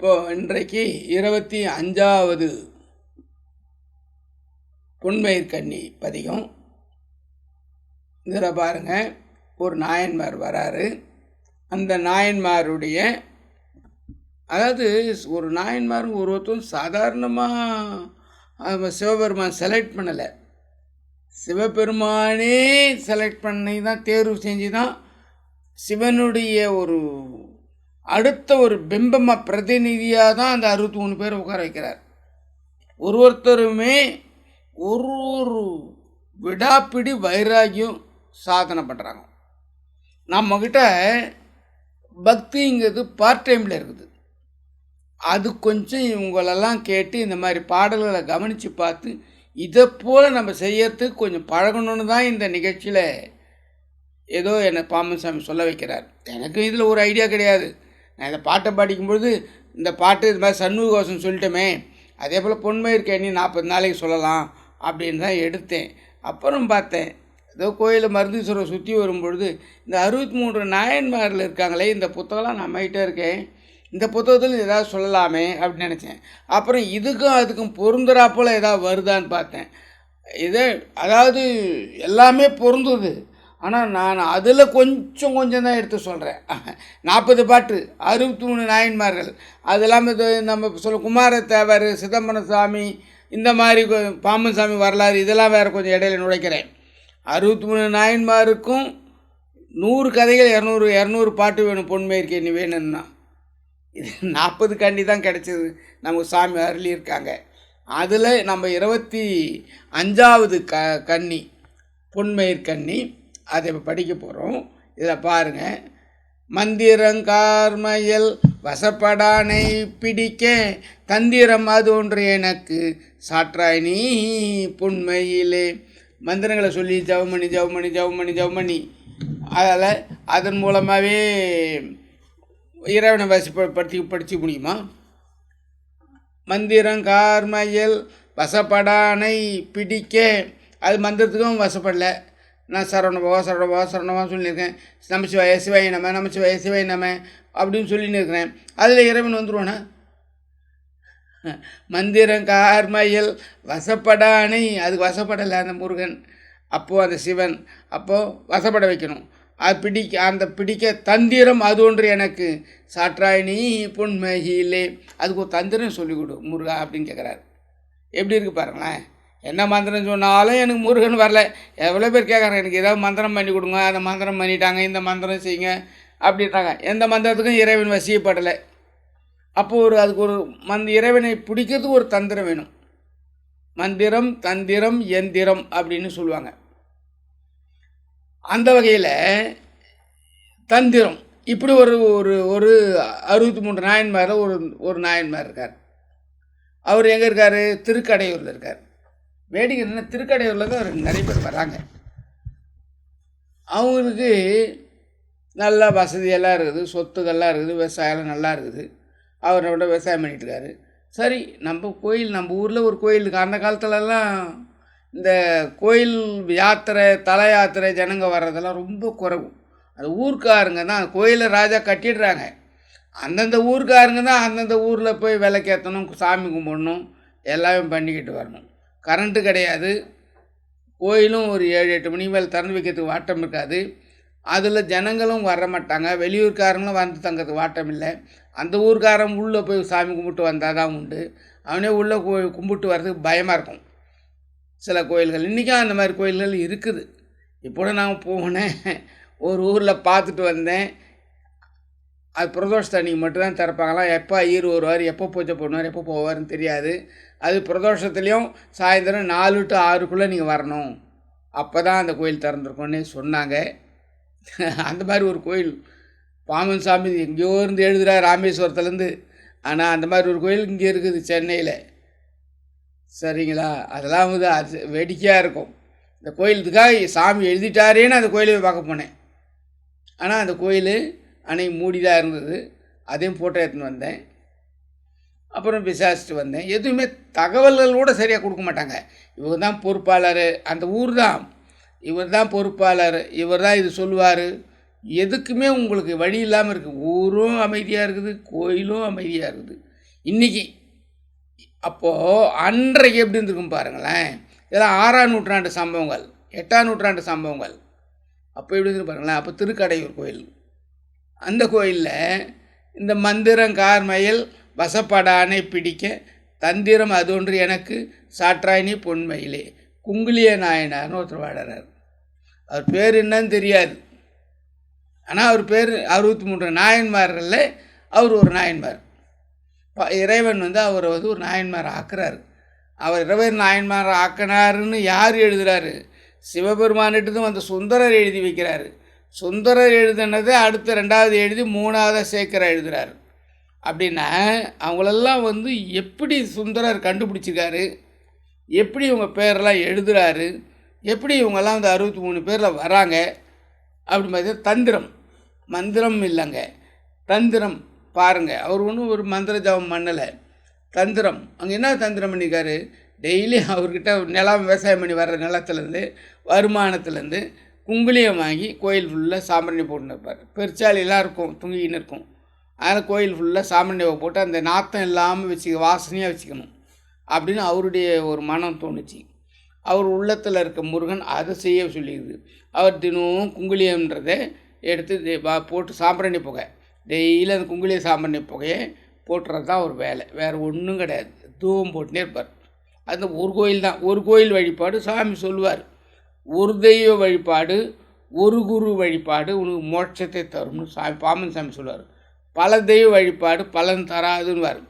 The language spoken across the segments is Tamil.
இன்றைக்கு 25வது பொன்மயிர்கண்ணி பதிகம். இதில் பாருங்கள், ஒரு நாயன்மார் வராரு. அந்த நாயன்மாருடைய அதாவது ஒரு நாயன்மார் ஒருத்தரும் சாதாரணமாக சிவபெருமான் செலக்ட் பண்ணலை. சிவபெருமானே செலக்ட் பண்ணி தான், தேர்வு செஞ்சு தான் சிவனுடைய ஒரு அடுத்த ஒரு பிம்பமாக பிரதிநிதியாக தான் அந்த 63 பேர் உட்கார வைக்கிறார். ஒருத்தருமே ஒரு விடாப்பிடி வைராகியம் சாதனை பண்ணுறாங்க. நம்மக்கிட்ட பக்திங்கிறது பார்ட் டைமில் இருக்குது. அது கொஞ்சம் இவங்களெல்லாம் கேட்டு இந்த மாதிரி பாடல்களை கவனித்து பார்த்து இதை போல் நம்ம செய்யறதுக்கு கொஞ்சம் பழகணுன்னு தான் இந்த நிகழ்ச்சியில் ஏதோ என்னை பாம்பன் சாமி சொல்ல வைக்கிறார். எனக்கு இதில் ஒரு ஐடியா கிடையாது. நான் இந்த பாட்டை படிக்கும்பொழுது இந்த பாட்டு இது மாதிரி சண்முகவாசன் சொல்லிட்டோமே, அதே போல் பொன்மயிர்கண்ணி 40 நாளைக்கு சொல்லலாம் அப்படின்னு தான் எடுத்தேன். அப்புறம் பார்த்தேன், ஏதோ கோயிலில் மருந்தீஸ்வரரை சுற்றி வரும்பொழுது இந்த 63 நாயன்மாரில் இருக்காங்களே, இந்த புத்தகம்லாம் நம்மகிட்ட இருக்கேன், இந்த புத்தகத்தில் ஏதாவது சொல்லலாமே அப்படின்னு நினச்சேன். அப்புறம் இதுக்கும் அதுக்கும் பொருந்துறா போல் ஏதாவது வருதான்னு பார்த்தேன். அதாவது எல்லாமே பொருந்துது. ஆனால் நான் அதில் கொஞ்சம் தான் எடுத்து சொல்கிறேன். 40 பாட்டு, 63 நாயன்மார்கள், அது இல்லாமல் நம்ம சொல்ல குமாரத்தேவர், சிதம்பரம் சாமி, இந்த மாதிரி பாம்பன் சாமி வரலாறு, இதெல்லாம் வேறு கொஞ்சம் இடையில நுழைக்கிறேன். 63 நாயன்மாருக்கும் 100 கதைகள், 200 பாட்டு வேணும், பொன்மயிர்கண்ணி வேணும்னா. இது 40 கண்ணி தான் கிடச்சிது, நமக்கு சாமி அருளியிருக்காங்க. அதில் நம்ம 25வது கண்ணி பொன்மயிர்கண்ணி, அதை படிக்க போகிறோம். இதில் பாருங்கள், மந்திரங்கார்மயல் வசப்படானை பிடிக்க தந்திரம் அது ஒன்று எனக்கு சாற்றாய் நீ பொன்மையிலே. மந்திரங்களை சொல்லி ஜவுமணி அதில் அதன் மூலமாகவே இறைவனை படிச்சு முடியுமா? மந்திரங்கார்மயல் வசப்படானை பிடிக்க, அது மந்திரத்துக்கும் வசப்படலை. நான் சரவணபவா சொல்லியிருக்கேன். நமச்சிவாய சிவாய நம அப்படின்னு சொல்லின்னு இருக்கிறேன். அதில் இறைவன் வந்துடுவானா? மந்திரங்கார்மயல் வசப்படானை, அதுக்கு வசப்படலை அந்த முருகன். அப்போது அந்த சிவன் அப்போது வசப்பட வைக்கணும். அது பிடிக்க தந்திரம் அது ஒன்று எனக்கு சாற்றாய் நீ பொன்மையிலே. அதுக்கு ஒரு தந்திரம் சொல்லிக் கொடு முருகா அப்படின்னு கேட்குறாரு. எப்படி இருக்குது பாருங்களேன். என்ன மந்திரம் சொன்னாலும் எனக்கு முருகன் வரல. எவ்வளோ பேர் கேட்குறாங்க, எனக்கு ஏதாவது மந்திரம் பண்ணி கொடுங்க, அந்த மந்திரம் பண்ணிட்டாங்க, இந்த மந்திரம் செய்யுங்க அப்படின்றாங்க. எந்த மந்திரத்துக்கும் இறைவன் வசியப்படலை. அப்போது அதுக்கு ஒரு இறைவனை பிடிக்கிறதுக்கு ஒரு தந்திரம் வேணும். மந்திரம், தந்திரம், எந்திரம் அப்படின்னு சொல்லுவாங்க. அந்த வகையில் தந்திரம் இப்படி ஒரு ஒரு 63 நாயன்மாரில் ஒரு நாயன்மார் இருக்கார். அவர் எங்கே இருக்கார்? திருக்கடையூரில் இருக்கார். வேடிக்கை என்ன, திருக்கடையூரில் தான் நிறைய பேர் வராங்க. அவங்களுக்கு நல்லா வசதியெல்லாம் இருக்குது, சொத்துக்கள்லாம் இருக்குது, விவசாயம்லாம் நல்லா இருக்குது. அவர் நம்மளோட விவசாயம் பண்ணிகிட்ருக்காரு. சரி, நம்ம ஊரில் ஒரு கோயிலுக்கு அந்த காலத்துலலாம் இந்த கோயில் யாத்திரை, தல யாத்திரை ஜனங்க வர்றதெல்லாம் ரொம்ப குறைவு. அது ஊர்க்காரங்க தான் கோயிலை ராஜா கட்டிடுறாங்க. அந்தந்த ஊர்க்காரங்க தான் அந்தந்த ஊரில் போய் விளக்கேற்றணும், சாமி கும்பிடணும், எல்லாமே பண்ணிக்கிட்டு வரணும். கரண்ட்டு கிடையாது. கோயிலும் ஒரு 7-8 மணி மேலே திறந்து வைக்கிறதுக்கு வாட்டம் இருக்காது. அதில் ஜனங்களும் வர மாட்டாங்க. வெளியூர்காரங்களும் வந்து தங்கிறதுக்கு வாட்டம் இல்லை. அந்த ஊர்க்காரன் உள்ளே போய் சாமி கும்பிட்டு வந்தால் தான் உண்டு. அவனே உள்ளே கும்பிட்டு வர்றதுக்கு பயமாக இருக்கும் சில கோயில்கள். இன்றைக்கும் அந்த மாதிரி கோயில்கள் இருக்குது. இப்போ நான் போனேன், ஒரு ஊரில் பார்த்துட்டு வந்தேன். அது பிரதோஷத்து அன்றைக்கி மட்டும்தான் திறப்பாங்களாம். எப்போ ஐயர் வருவார், எப்போ பூஜை பண்ணுவார், எப்போ போவார்னு தெரியாது. அது பிரதோஷத்துலேயும் சாயந்தரம் 4 to 6க்குள்ளே நீங்கள் வரணும், அப்போ தான் அந்த கோயில் திறந்துருக்கோன்னு சொன்னாங்க. அந்த மாதிரி ஒரு கோயில் பாம்பன் சாமி எங்கேயோ இருந்து எழுதுகிறா, ராமேஸ்வரத்துலேருந்து. ஆனால் அந்த மாதிரி ஒரு கோயில் இங்கே இருக்குது சென்னையில். சரிங்களா? அதெல்லாம் வந்து அது வேடிக்கையாக இருக்கும். இந்த கோயிலுக்காக சாமி எழுதிட்டாரேன்னு அந்த கோயிலை பார்க்க போனேன். ஆனால் அந்த கோயில் அன்னைக்கு மூடி தான் இருந்தது. அதையும் ஃபோட்டோ எடுத்துன்னு வந்தேன். அப்புறம் விசாரிச்சுட்டு வந்தேன். எதுவுமே தகவல்கள் கூட சரியாக கொடுக்க மாட்டாங்க. இவர் தான் பொறுப்பாளர், அந்த ஊர் தான் இவர் தான் பொறுப்பாளர், இவர் தான் இது சொல்லுவார், எதுக்குமே உங்களுக்கு வழி இல்லாமல் இருக்குது. ஊரும் அமைதியாக இருக்குது, கோயிலும் அமைதியாக இருக்குது. இன்றைக்கி. அப்போது அன்றைக்கு எப்படி இருந்திருக்கும் பாருங்களேன். இதெல்லாம் 6ஆம் நூற்றாண்டு சம்பவங்கள், 8ஆம் நூற்றாண்டு சம்பவங்கள். அப்போ எப்படி இருந்து பாருங்களேன். அப்போ திருக்கடையூர் கோயில், அந்த கோயிலில் இந்த மந்திரம் கார்மயல் வசப்படானை பிடிக்க தந்திரம் அதொன்று எனக்கு சாற்றாயினி பொன்மையிலே குங்குளிய நாயனார்னு ஒருத்தர் வாடுறார். அவர் பேர் என்னன்னு தெரியாது, ஆனால் அவர் பேர் 63 நாயன்மார்களில் அவர் ஒரு நாயன்மார். இறைவன் அவரை ஒரு நாயன்மார் ஆக்குறாரு. அவர் இறைவன் நாயன்மார் ஆக்கினாருன்னு யார் எழுதுகிறாரு? சிவபெருமானிட்டு தான் அந்த சுந்தரர் எழுதி வைக்கிறாரு. சுந்தரர் எழுதினதை அடுத்த 2வது எழுதி 3வது சேக்கரை எழுதுகிறார். அப்படின்னா அவங்களெல்லாம் எப்படி சுந்தரர் கண்டுபிடிச்சிருக்காரு, எப்படி இவங்க பேரெல்லாம் எழுதுகிறாரு, எப்படி இவங்கெல்லாம் 63 பேரில் வராங்க அப்படி மாதிரி. தந்திரம், மந்திரம் இல்லைங்க, தந்திரம் பாருங்கள். அவர் ஒன்றும் ஒரு மந்திர ஜபம் பண்ணலை, தந்திரம். அங்கே என்ன தந்திரம் பண்ணிக்காரு? டெய்லி அவர்கிட்ட நிலம் விவசாயம் பண்ணி வர்ற நிலத்துலேருந்து வருமானத்துலேருந்து குங்குளியம் வாங்கி கோயில் ஃபுல்லாக சாம்பிராணி போட்டுன்னு இருப்பார். பெருச்சாலிலாம் இருக்கும், துங்கின்னு இருக்கும். அதனால் கோயில் ஃபுல்லாக சாம்பிராணி போட்டு அந்த நாத்தம் இல்லாமல் வாசனையாக வச்சுக்கணும் அப்படின்னு அவருடைய ஒரு மனம் தோணுச்சு. அவர் உள்ளத்தில் இருக்க முருகன் அதை செய்ய சொல்லிடுது. அவர் தினமும் குங்குளியம்ன்றதை எடுத்து போட்டு சாம்பிராணி புகை, டெய்லி அந்த குங்குளிய சாம்பிராணி புகையை போட்டுறது தான் ஒரு வேலை, வேறு ஒன்றும் கிடையாது. தூவம் போட்டுனே இருப்பார். அந்த ஒரு கோயில் தான், ஒரு கோயில் வழிபாடு. சாமி சொல்லுவார், ஒரு தெய்வ வழிபாடு, ஒரு குரு வழிபாடு உனக்கு மோட்சத்தை தரும்னு பாமன் சாமி சொல்லுவார். பல தெய்வ வழிபாடு பலன் தராதுன்னுவார்.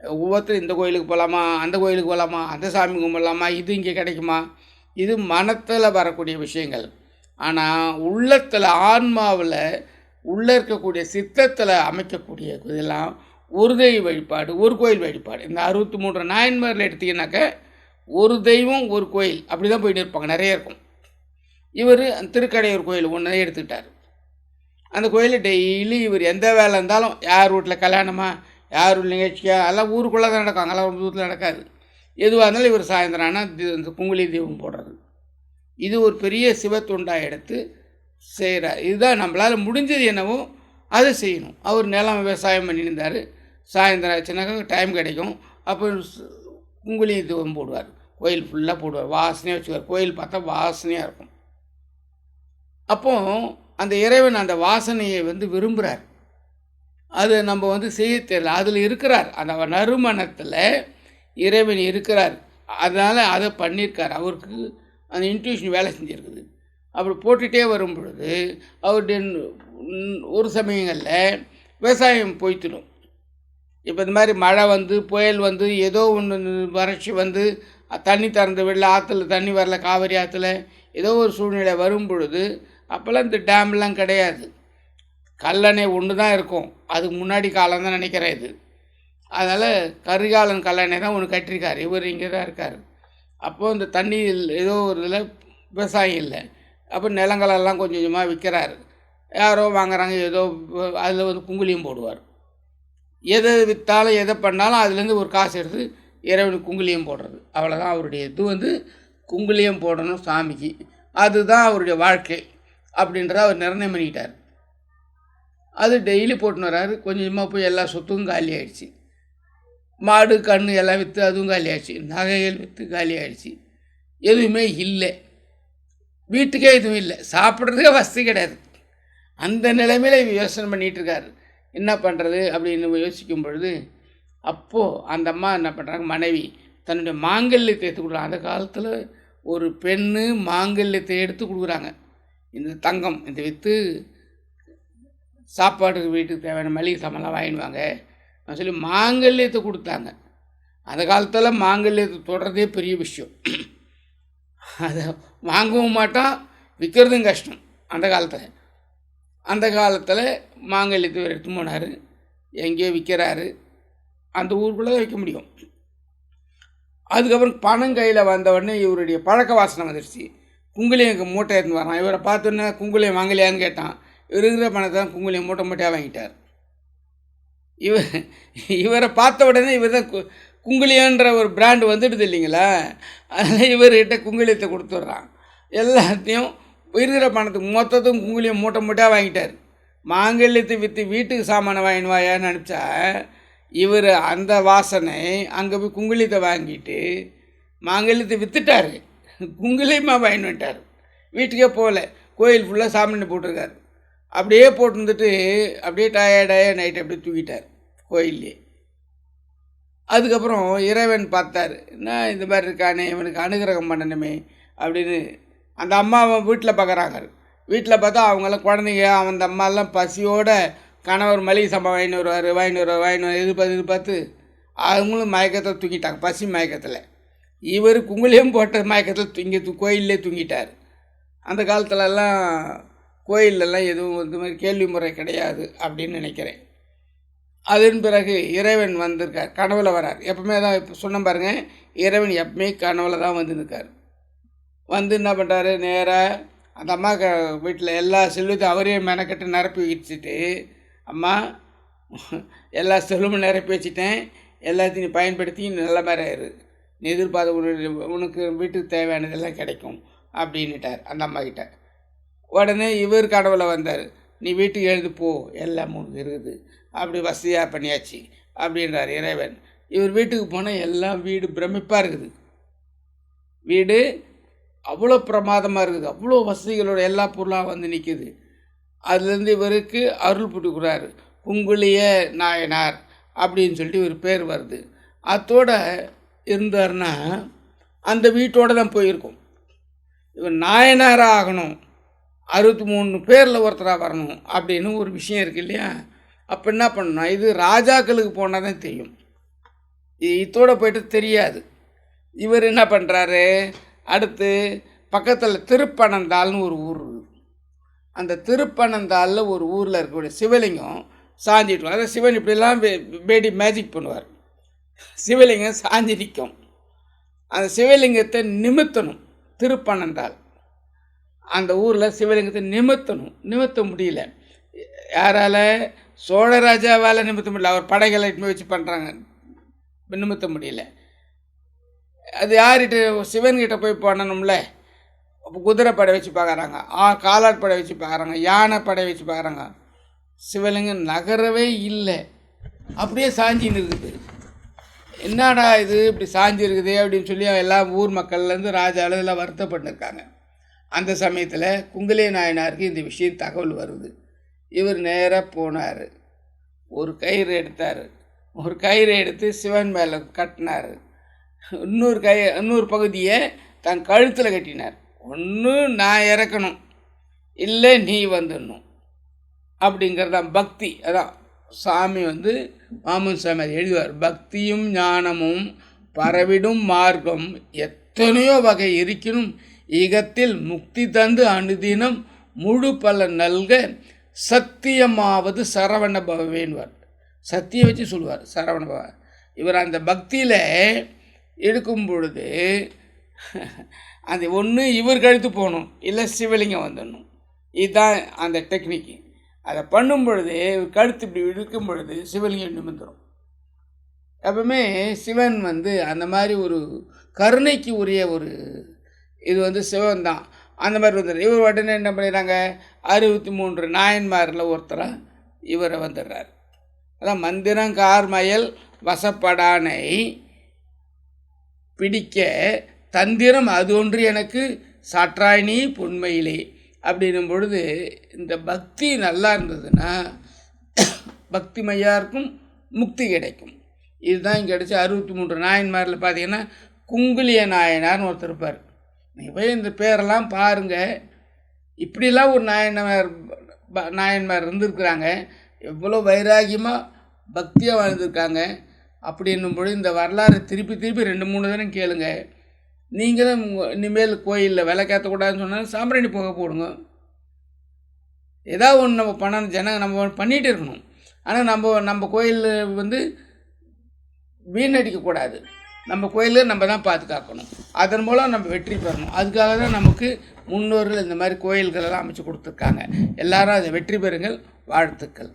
ஒவ்வொருத்தரும் இந்த கோயிலுக்கு போகலாமா, அந்த கோயிலுக்கு போகலாமா, அந்த சாமி கும்பிடலாமா, இது இங்கே கிடைக்குமா, இது மனத்தில் வரக்கூடிய விஷயங்கள். ஆனால் உள்ளத்தில் ஆன்மாவில் உள்ளே இருக்கக்கூடிய சித்தத்தில் அமைக்கக்கூடிய இதெல்லாம் ஒரு தெய்வ வழிபாடு, ஒரு கோயில் வழிபாடு. இந்த 63 நாயன்மாரில் எடுத்திங்கன்னாக்க ஒரு தெய்வம் ஒரு கோயில் அப்படி தான் போயிட்டு இருப்பாங்க, நிறைய இருக்கும். இவர் திருக்கடையூர் கோயில் ஒன்றே எடுத்துக்கிட்டார். அந்த கோயிலில் டெய்லி இவர் எந்த வேலை இருந்தாலும், யார் வீட்டில் கல்யாணமா, யார் வீட்டில் நிகழ்ச்சியா, அதெல்லாம் ஊருக்குள்ளே தான் நடக்கும், அங்கெல்லாம் வீட்டில் நடக்காது. எதுவாக இருந்தாலும் இவர் சாயந்தரம் ஆனால் இந்த குங்குளி தீபம் போடுறது. இது ஒரு பெரிய சிவத்தொண்டாக எடுத்து செய்கிறார். இதுதான் நம்மளால் முடிஞ்சது என்னவோ அதை செய்யணும். அவர் நிலம் விவசாயம் பண்ணியிருந்தார். சாயந்தரம் ஆச்சுனாக்கா டைம் கிடைக்கும், அப்போ குங்குளி தீபம் போடுவார், கோயில் ஃபுல்லாக போடுவார், வாசனையாக வச்சுக்குவார். கோயில் பார்த்தா வாசனையாக இருக்கும். அப்போது அந்த இறைவன் அந்த வாசனையை விரும்புகிறார். அது நம்ம செய்ய தெரியல, அதில் இருக்கிறார், அந்த நறுமணத்தில் இறைவன் இருக்கிறார். அதனால் அதை பண்ணியிருக்கார். அவருக்கு அந்த இன்ட்யூஷன் வேலை செஞ்சுருக்குது. அப்படி போட்டுகிட்டே வரும் பொழுது அவருடைய ஒரு சமயங்களில் விவசாயம் போய்த்திடும். இப்போ இந்த மாதிரி மழை புயல் ஏதோ ஒன்று வறட்சி தண்ணி திறந்து விடல, ஆற்றுல தண்ணி வரல, காவிரி ஆற்றுல ஏதோ ஒரு சூழ்நிலை வரும் பொழுது, அப்போல்லாம் இந்த டேம்லாம் கிடையாது, கல்லணை ஒன்று தான் இருக்கும். அதுக்கு முன்னாடி காலம் தான் நினைக்கிறேன் இது. அதனால் கரிகாலன் கல்லணை தான் ஒன்று கட்டியிருக்கார். இவர் இங்கே தான் இருக்கார். அப்போது இந்த தண்ணி ஏதோ ஒரு இதில் விவசாயம் இல்லை. அப்போ நிலங்களெல்லாம் கொஞ்சம் கொஞ்சமாக விற்கிறாரு, யாரோ வாங்குறாங்க, ஏதோ அதில் குங்குளியம் போடுவார். எதை விற்றாலும் எதை பண்ணாலும் அதுலேருந்து ஒரு காசு எடுத்து இறைவனுக்கு குங்குளியம் போடுறது. அவ்வளோதான் அவருடைய இது. குங்குளியம் போடணும் சாமிக்கு, அதுதான் அவருடைய வாழ்க்கை அப்படின்றத அவர் நிர்ணயம் பண்ணிக்கிட்டார். அது டெய்லி போட்டுன்னு வர்றாரு. கொஞ்சமாக போய் எல்லா சொத்தும் காலி ஆகிடுச்சு. மாடு கன்று எல்லாம் விற்று அதுவும் காலி ஆகிடுச்சு, நகைகள் விற்று காலி ஆகிடுச்சு, எதுவுமே இல்லை, வீட்டுக்கே எதுவும் இல்லை, சாப்பிட்றதுக்கே வசதி கிடையாது. அந்த நிலைமையில் யோசனை பண்ணிகிட்ருக்காரு, என்ன பண்ணுறது அப்படின்னு யோசிக்கும் பொழுது, அப்போது அந்த அம்மா என்ன பண்ணுறாங்க, மனைவி தன்னுடைய மாங்கல்யத்தை எடுத்து கொடுக்குறாங்க. அந்த காலத்தில் ஒரு பெண்ணு மாங்கல்யத்தை எடுத்து கொடுக்குறாங்க. இந்த தங்கம் இந்த விற்று சாப்பாட்டுக்கு வீட்டுக்கு தேவையான மளிகை சாமான்லாம் வாங்கிடுவாங்க சொல்லி மாங்கல்யத்தை கொடுத்தாங்க. அந்த காலத்தில் மாங்கல்யத்தை தொடர்றதே பெரிய விஷயம். அதை வாங்கவும் மாட்டான், விற்கிறதும் கஷ்டம் அந்த காலத்தில். அந்த காலத்தில் மாங்கல்யத்தை எடுத்து போனார், எங்கேயோ விற்கிறாரு, அந்த ஊருக்குள்ளே தான் விற்க முடியும். அதுக்கப்புறம் பணம் கையில் வந்த உடனே இவருடைய பழக்க வாசனை வந்துடுச்சு. குங்குளியம் மூட்டை எடுத்து வரான். இவரை பார்த்தோன்னே குங்குளியம் வாங்கலையான்னு கேட்டான். இவர் இருக்கிற பணத்தை தான் குங்குளியம் மூட்டை மூட்டையாக வாங்கிட்டார். இவரை பார்த்த உடனே இவர் தான் குங்குளியன்ற ஒரு பிராண்டு வந்துடுது இல்லைங்களா, அதனால் இவர்கிட்ட குங்குளியத்தை கொடுத்துட்றான். எல்லாத்தையும் இருக்கிற பணத்துக்கு மொத்தத்தும் குங்குளியம் மூட்டை மூட்டையாக வாங்கிட்டார். மாங்கல்யத்தை விற்று வீட்டுக்கு சாமானை வாங்கினுவாயான்னு நினச்சா இவர் அந்த வாசனை அங்கே போய் குங்குளியத்தை வாங்கிட்டு மாங்கல்யத்தை விற்றுட்டார், குங்குளியமாக வாங்கிட்டு வந்துட்டார். வீட்டுக்கே போகல, கோயில் ஃபுல்லாக சாமி போட்டிருக்காரு. அப்படியே போட்டுருந்துட்டு அப்படியே டயர்டாக நைட்டு அப்படியே தூக்கிட்டார் கோயிலே. அதுக்கப்புறம் இறைவன் பார்த்தார், என்ன இந்த மாதிரி இருக்கானே, இவனுக்கு அனுகிரகம் பண்ணணுமே அப்படின்னு அந்த அம்மாவை வீட்டில் பார்க்குறாங்க. வீட்டில் பார்த்தா அவங்களாம் குழந்தைங்க, அந்த அம்மாலாம் பசியோடு கணவர் மளிகை சாமான் வாங்கின்னு எதிர்பார்த்து அவங்களும் மயக்கத்தில் தூங்கிட்டாங்க, பசி மயக்கத்தில். இவர் குங்குளியம் போட்ட மயக்கத்தில் கோயிலே தூங்கிட்டார். அந்த காலத்துலலாம் கோயிலெல்லாம் எதுவும் இந்த மாதிரி கேள்வி முறை கிடையாது அப்படின்னு நினைக்கிறேன். அதன் பிறகு இறைவன் வந்திருக்கார், கனவுல வரார். எப்பவுமே தான் இப்போ சொன்ன பாருங்கள், இறைவன் எப்பவுமே கனவுல தான் வந்துருக்கார். வந்து என்ன பண்ணுறாரு, நேராக அந்த அம்மா வீட்டில் எல்லா செல்வத்தையும் அவரே மெனக்கட்டு நிரப்பி வச்சுட்டு, அம்மா எல்லா செல்வமும் நிரப்பி வச்சுட்டேன், எல்லாத்தையும் நீ பயன்படுத்தி நல்ல மாதிரி ஆயிரு, நீ எதிர்பார்த்த உனக்கு வீட்டுக்கு தேவையானதெல்லாம் கிடைக்கும் அப்படின்னுட்டார் அந்த அம்மா கிட்ட. உடனே இவர் கனவுல வந்தார், நீ வீட்டுக்கு எழுந்து போ, எல்லாம் உனக்கு இருக்குது, அப்படி வசதியாக பண்ணியாச்சு அப்படின்றார் இறைவன். இவர் வீட்டுக்கு போனால் எல்லாம் வீடு பிரமிப்பாக இருக்குது, வீடு அவ்வளோ பிரமாதமாக இருக்குது, அவ்வளோ வசதிகளோட எல்லா பொருளாக வந்து நிற்குது. அதுலேருந்து இவருக்கு அருள் புட்டுக்கிறார், குங்குளிய நாயனார் அப்படின்னு சொல்லிட்டு இவர் பேர் வருது. அதோடு இருந்தார்னா அந்த வீட்டோடு தான் போயிருக்கும். இவர் நாயனாராக ஆகணும், 63 பேரில் ஒருத்தராக வரணும் அப்படின்னு ஒரு விஷயம் இருக்குது இல்லையா. அப்போ என்ன பண்ணணும், இது ராஜாக்களுக்கு போனால் தான் தெரியும், இதோடு போய்ட்டு தெரியாது. இவர் என்ன பண்ணுறாரு, அடுத்து பக்கத்தில் திருப்பனந்தாள்னு ஒரு ஊர் இருக்குது. அந்த திருப்பனந்தாளில் ஒரு ஊரில் இருக்கக்கூடிய சிவலிங்கம் சாஞ்சிட்டு, அதாவது சிவன் இப்படிலாம் பேடி மேஜிக் பண்ணுவார், சிவலிங்கம் சாஞ்சி நிற்கும். அந்த சிவலிங்கத்தை நிமித்தணும், திருப்பனந்தாள் அந்த ஊரில் சிவலிங்கத்தை நிமித்த முடியல. யாரால், சோழராஜாவால் நிமித்த முடியல, அவர் படைகளை வச்சு பண்ணுறாங்க, நிமித்த முடியல. அது யார்கிட்ட, சிவன்கிட்ட போய் பண்ணணும்ல. அப்போ குதிரை படை வச்சு பார்க்குறாங்க, காலாட் படை வச்சு பார்க்குறாங்க, யானை படை வச்சு பார்க்குறாங்க, சிவலிங்கம் நகரவே இல்லை, அப்படியே சாஞ்சின்னு இருக்குது. என்னடா இது இப்படி சாஞ்சி இருக்குது அப்படின்னு சொல்லி எல்லாம் ஊர் மக்கள்லேருந்து ராஜாவில் எல்லாம் வருத்தப்பட்டுருக்காங்க. அந்த சமயத்தில் குங்குளிய நாயனாருக்கு இந்த விஷயம் தகவல் வருது. இவர் நேராக போனார், ஒரு கயிறு எடுத்து சிவன் மேலே கட்டினார், இன்னொரு பகுதியை தன் கழுத்தில் கட்டினார். ஒன்று நான் இறக்கணும், இல்லை நீ வந்துடணும் அப்படிங்கிறதான் பக்தி. அதான் சாமி மாமன் சாமி அது எழுதுவார், பக்தியும் ஞானமும் பரவிடும் மார்க்கம் எத்தனையோ வகை இருக்கணும், ஈகத்தில் முக்தி தந்து அனுதினம் முழு பலன் நல்க சத்தியமாவது சரவண பவேன்வார். சத்தியம் வச்சு சொல்லுவார் சரவண பவ. இவர் அந்த பக்தியில் எடுக்கும் பொழுது அந்த ஒன்று இவர் கழுத்து போகணும், இல்லை சிவலிங்கம் வந்துடணும். இதுதான் அந்த டெக்னிக்கு. அதை பண்ணும் பொழுது கழுத்து இப்படி இழுக்கும் பொழுது சிவலிங்கம் நிமிந்துடும். எப்பவுமே சிவன் அந்த மாதிரி ஒரு கருணைக்கு உரிய ஒரு இது சிவன் தான். அந்த மாதிரி வந்துடுறார். இவர் உடனே என்ன பண்ணிடுறாங்க, 63 நாயன்மாரில் ஒருத்தராக இவரை வந்துடுறார். அதான் மந்திரங்கார்மயல் வசப்படானை பிடிக்க தந்திரம் அது ஒன்று எனக்கு சாற்றாயினி பொன்மையிலே அப்படின்னும் பொழுது இந்த பக்தி நல்லா இருந்ததுன்னா பக்தி மையாருக்கும் முக்தி கிடைக்கும். இதுதான் இங்கே கிடச்சி 63 நாயன்மாரில் பார்த்தீங்கன்னா குங்குளிய நாயனார்னு ஒருத்தர் இருப்பார். நீங்கள் போய் இந்த பேரெல்லாம் பாருங்கள், இப்படிலாம் ஒரு நாயன்மார் இருந்திருக்கிறாங்க, எவ்வளோ வைராகியமாக பக்தியாக வாழ்ந்துருக்காங்க அப்படின்னும் பொழுது இந்த வரலாறு திருப்பி 2-3 தினம் கேளுங்க. நீங்கள் தான் இனிமேல் கோயிலில் விளக்கேற்றக்கூடாதுன்னு சொன்னால் சாம்பிராணி போக போடுங்க. ஏதாவது ஒன்று நம்ம பண்ணணும், நம்ம பண்ணிகிட்டு இருக்கணும். ஆனால் நம்ம கோயிலில் வீணடிக்கக்கூடாது. நம்ம கோயிலில் நம்ம தான் பாதுகாக்கணும், அதன் மூலம் நம்ம வெற்றி பெறணும். அதுக்காக தான் நமக்கு முன்னோர்கள் இந்த மாதிரி கோயில்களெல்லாம் அமைச்சு கொடுத்துருக்காங்க. எல்லாரும் அதை வெற்றி பெறுங்கள். வாழ்த்துக்கள்.